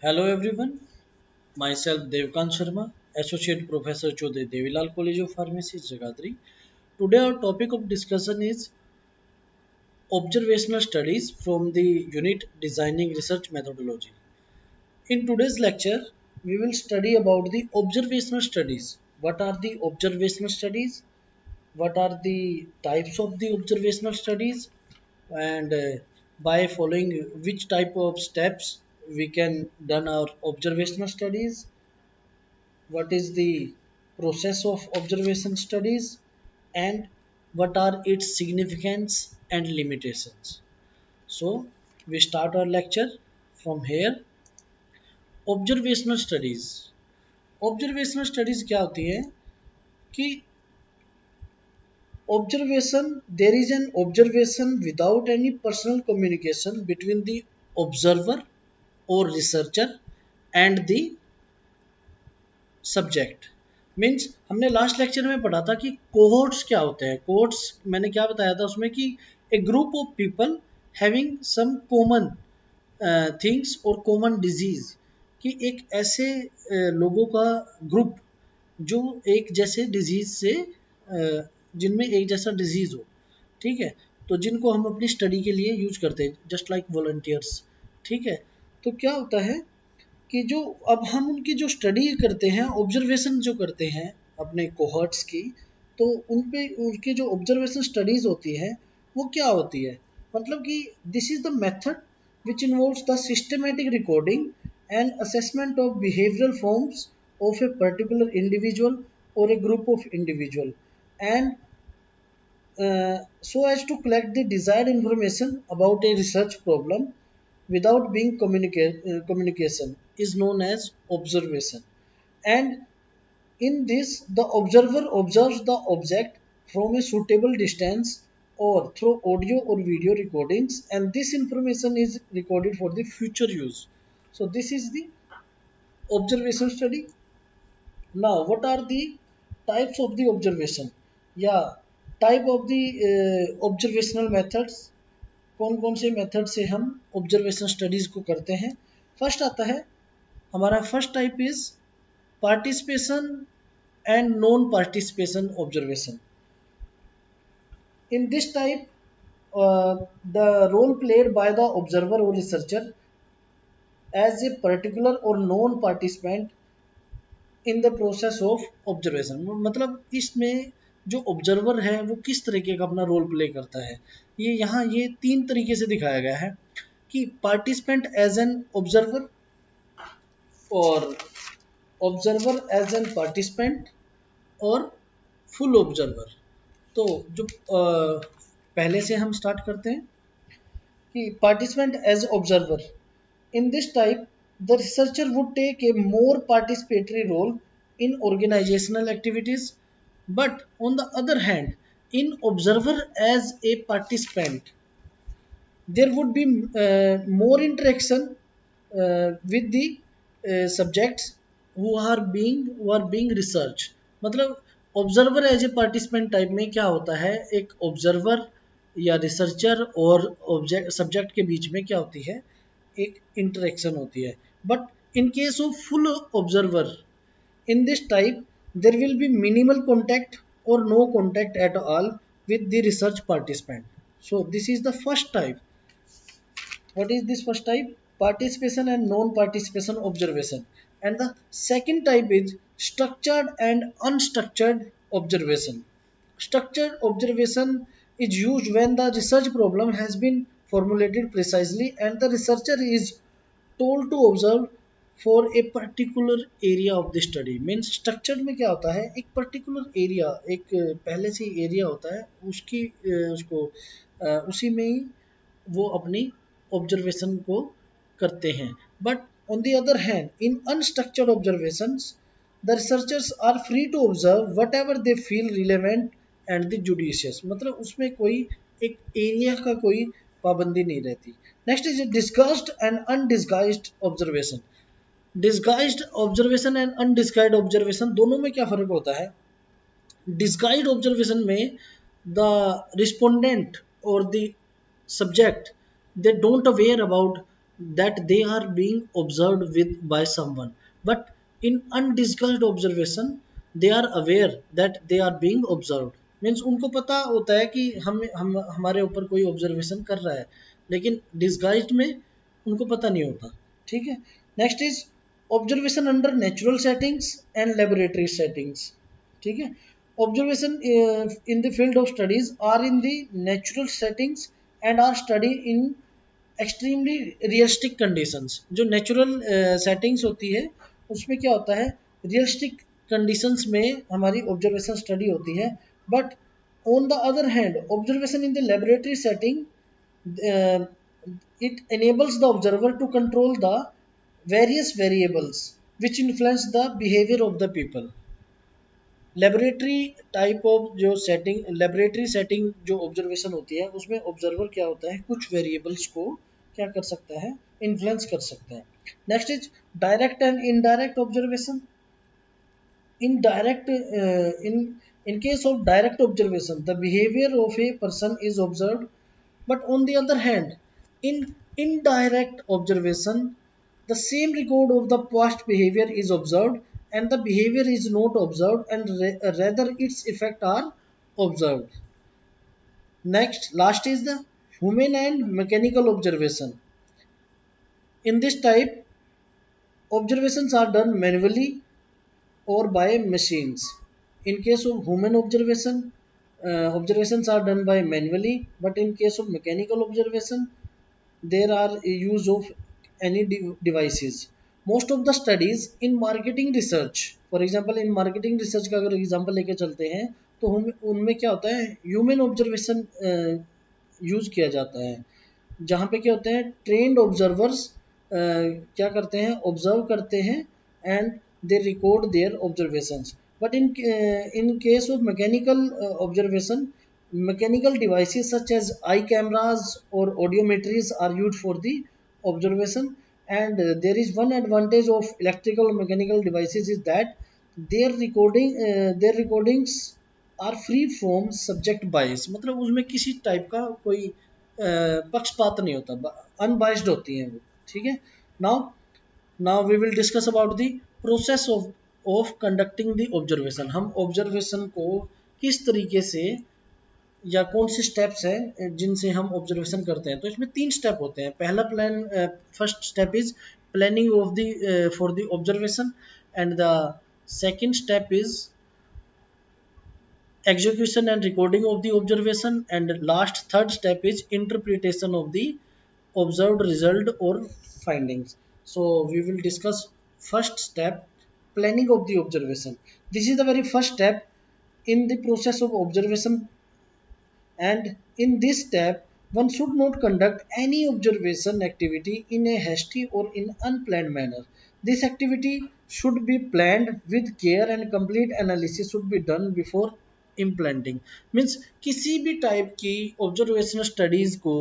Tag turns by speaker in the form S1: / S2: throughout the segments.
S1: Hello everyone, myself Devkant Sharma, Associate Professor Chodre Devilal College of Pharmacy, Jagadri. Today our topic of discussion is observational studies from the unit Designing Research Methodology. In today's lecture, we will study about the observational studies. What are the observational studies? What are the types of the observational studies? And by following which type of steps we can done our observational studies, what is the process of observation studies, and what are its significance and limitations. So we start our lecture from here. Observational studies क्या होती है कि observation there is an observation without any personal communication between the observer और researcher and the subject. Means हमने last lecture में पढ़ा था कि कोहोर्ट्स क्या होते हैं। कोहोर्ट्स मैंने क्या बताया था उसमें कि a group of people having some common things और कॉमन डिजीज, कि एक ऐसे लोगों का ग्रुप जो एक जैसे डिजीज से जिनमें एक जैसा डिजीज हो, ठीक है, तो जिनको हम अपनी स्टडी के लिए यूज करते हैं जस्ट लाइक वॉलंटियर्स। ठीक है, तो क्या होता है कि जो अब हम उनकी जो स्टडी करते हैं, ऑब्जर्वेशन जो करते हैं अपने कोहर्ट्स की, तो उन पे उनकी जो ऑब्जर्वेशन स्टडीज होती है वो क्या होती है, मतलब कि this is the method which involves the systematic recording and assessment of behavioral forms of a particular individual or a group of individual, and so as to collect the desired information about a research problem without being communication is known as observation. And in this, the observer observes the object from a suitable distance or through audio or video recordings, and this information is recorded for the future use. So this is the observation study. Now, what are the types of the observation? Yeah, type of the observational methods. कौन कौन से method से हम observation studies को करते हैं। First आता है हमारा, first type is participation and non participation observation. In this type the role played by the observer or researcher as a particular or known participant in the process of observation. मतलब इसमें जो observer है वो किस तरीके का अपना role play करता है, ये यहाँ ये तीन तरीके से दिखाया गया है कि पार्टिसिपेंट एज एन ऑब्जर्वर, और ऑब्जर्वर एज एन पार्टिसिपेंट, और फुल ऑब्जर्वर। तो जो पहले से हम स्टार्ट करते हैं कि participant as observer. In this type, the researcher would take a more participatory role in organizational activities, but on the other hand, in observer as a participant, there would be more interaction with the subjects who are being researched। मतलब observer as a participant type में क्या होता है, एक observer या researcher और object subject के बीच में क्या होती है, एक इंटरेक्शन होती है। But in case of full observer, in this type, there will be minimal contact or no contact at all with the research participant. So this is the first type. What is this first type? Participation and non-participation observation. And the second type is structured and unstructured observation. Structured observation is used when the research problem has been formulated precisely and the researcher is told to observe for a particular area of the study. Means structured में क्या होता है, एक particular area, एक पहले से area होता है उसकी उसको उसी में ही वो अपनी ऑब्जर्वेशन को करते हैं। But on the other hand, in unstructured observations the researchers are free to observe whatever they feel relevant and the judicious. मतलब उसमें कोई एक एरिया का कोई पाबंदी नहीं रहती। Next is disguised and undisguised observation. Disguised observation and undisguised observation दोनों में क्या फर्क होता है। डिस्गाइज्ड ऑब्जर्वेशन में द रिस्पोंडेंट और the subject, they don't aware about that they are being observed with by someone, but in undisguised observation they are aware that they are being observed. Means उनको पता होता है कि हम हमारे ऊपर कोई ऑब्जर्वेशन कर रहा है, लेकिन डिस्गाइज्ड में उनको पता नहीं होता। ठीक है। Next is observation under natural settings and laboratory settings. ठीक है। Observation in the field of studies are in the natural settings and are study in extremely realistic conditions. जो नेचुरल सेटिंग्स होती है उसमें क्या होता है, रियलिस्टिक कंडीशंस में हमारी ऑब्जर्वेशन स्टडी होती है। But on the other hand observation in the laboratory setting, it enables the observer to control the various variables which influence the behavior of the people। Laboratory type of जो setting, laboratory setting जो observation होती है उसमें observer क्या होता है, कुछ variables को क्या कर सकता है, इन्फ्लुएंस कर सकता है। Next is direct and indirect observation. In direct in case of direct observation, the behavior of a person is observed, but on the other hand, in indirect observation, the same record of the past behavior is observed and the behavior is not observed, and rather its effect are observed। Next, last is the human and mechanical observation। In this type, observations are done manually or by machines। In case of human observation, observations are done by manually, but in case of mechanical observation, there are a use of any devices। Most of the studies in marketing research, for example in marketing research का अगर example लेके चलते हैं तो हम उनमें क्या होता है, ह्यूमन ऑब्जर्वेशन यूज किया जाता है, जहाँ पे क्या होते हैं, ट्रेंड ऑब्जर्वर्स क्या करते हैं, ऑब्जर्व करते हैं and they record their observations. But in case of mechanical observation, mechanical devices such as eye cameras or audiometries are used for the observation। And there is one advantage of electrical or mechanical devices is that their recordings are free from subject bias। मतलब उसमें किसी type का कोई पक्षपात नहीं होता, unbiased होती हैं वो। ठीक है। Now now we will discuss about the process of conducting the observation. हम ऑब्जर्वेशन को किस तरीके से या कौन से स्टेप्स हैं जिनसे हम ऑब्जर्वेशन करते हैं। तो इसमें 3 स्टेप होते हैं। पहला first step is planning of the for the observation, and the second step is execution and recording of the observation, and last third step is interpretation of the observed result or findings। So we will discuss first step, planning of the observation। This is the very first step in the process of observation, and in this step one should not conduct any observation activity in a hasty or in unplanned manner। This activity should be planned with care and complete analysis should be done before implanting। Means किसी भी type की observational studies को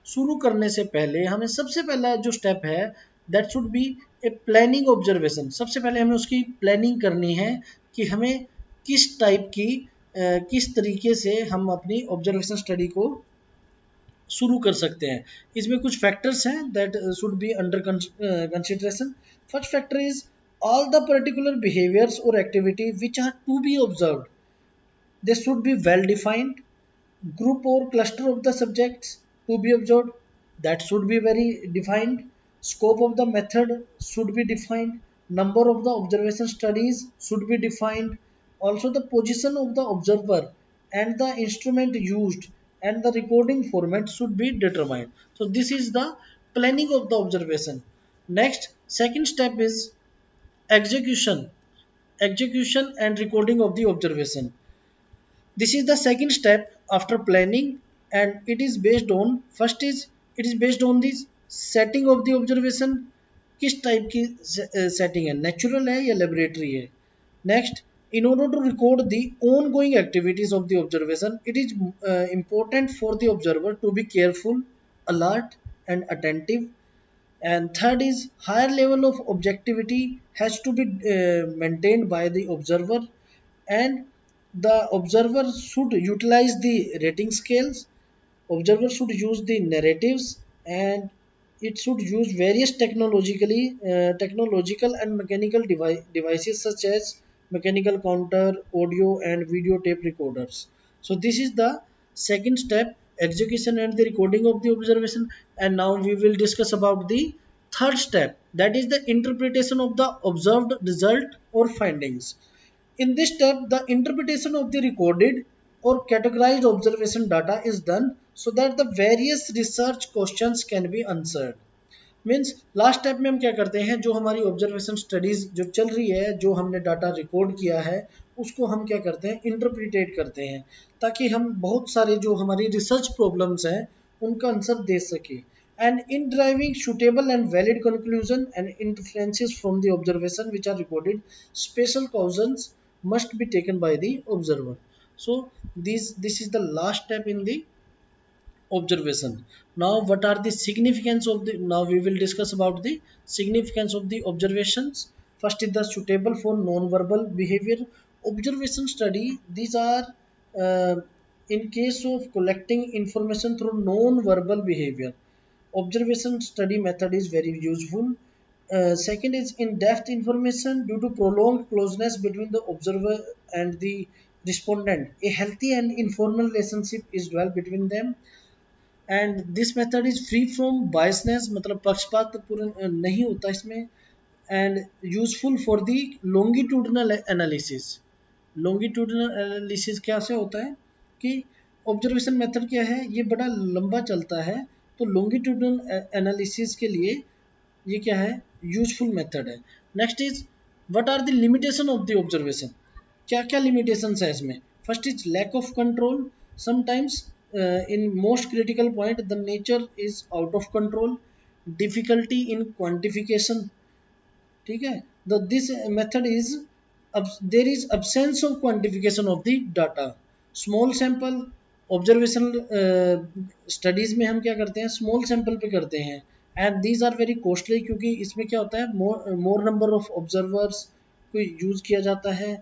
S1: शुरू करने से पहले हमें सबसे पहला जो स्टेप है, that should B a planning observation. सबसे पहले हमें उसकी प्लानिंग करनी है कि हमें किस टाइप की किस तरीके से हम अपनी ऑब्जर्वेशन स्टडी को शुरू कर सकते हैं। इसमें कुछ फैक्टर्स हैं that should be under consideration. First factor is all the particular behaviours और activity which are to be observed, they should be well defined। Group or cluster of the subjects to be observed, that should be very defined। Scope of the method should be defined। Number of the observation studies should be defined। Also the position of the observer and the instrument used and the recording format should be determined। So this is the planning of the observation। Next, second step is execution, execution and recording of the observation। This is the second step after planning, and it is based on, first is it is based on the setting of the observation। किस type की setting है, natural है या laboratory है। Next, in order to record the ongoing activities of the observation, it is important for the observer to be careful, alert and attentive। And third is higher level of objectivity has to be maintained by the observer, and the observer should utilize the rating scales, observer should use the narratives, and it should use various technological and mechanical devices such as mechanical counter, audio and video tape recorders. So this is the second step, execution and the recording of the observation. And now we will discuss about the third step, that is the interpretation of the observed result or findings. In this step, the interpretation of the recorded or categorized observation data is done so that the various research questions can be answered. Means last step में हम क्या करते हैं, जो हमारी observation studies जो चल रही है, जो हमने डाटा रिकॉर्ड किया है, उसको हम क्या करते हैं, इंटरप्रिटेट करते हैं, ताकि हम बहुत सारे जो हमारी रिसर्च प्रॉब्लम्स हैं उनका आंसर दे सके. And in deriving suitable and valid conclusion and inferences from the observation which are recorded, special cautions must be taken by the observer. So this is the last step in the observation. Now what are the significance of the, now we will discuss about the significance of the observations. First is the suitable for non-verbal behavior observation study. These are in case of collecting information through non-verbal behavior, observation study method is very useful. Second is in-depth information due to prolonged closeness between the observer and the respondent. A healthy and informal relationship is developed between them. And this method is free from biasness, मतलब पक्षपात पूर्ण नहीं होता इसमें. And useful for the longitudinal analysis. Longitudinal analysis क्या से होता है कि ऑब्जर्वेशन मेथड क्या है, ये बड़ा लंबा चलता है, तो लॉन्गिट्यूडनल एनालिसिस के लिए ये क्या है, यूजफुल मेथड है. Next is what are the limitation of the observation. क्या क्या लिमिटेशंस है इसमें. First is lack of control. Sometimes in most critical point the nature is out of control. Difficulty in quantification. ठीक है, the this method is there is absence of quantification of the data. Small sample observational studies में हम क्या करते हैं, small sample पे करते हैं, and these are very costly क्योंकि इसमें क्या होता है, more number of observers को यूज किया जाता है.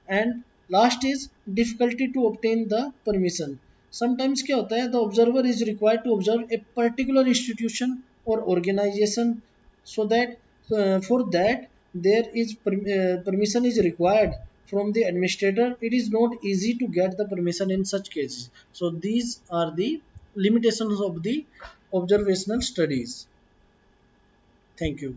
S1: And last is difficulty to obtain the permission. Sometimes क्या होता है, the observer is required to observe a particular institution और organisation, so that for that there is permission is required from the administrator. It is not easy to get the permission in such cases. So these are the limitations of the observational studies. Thank you.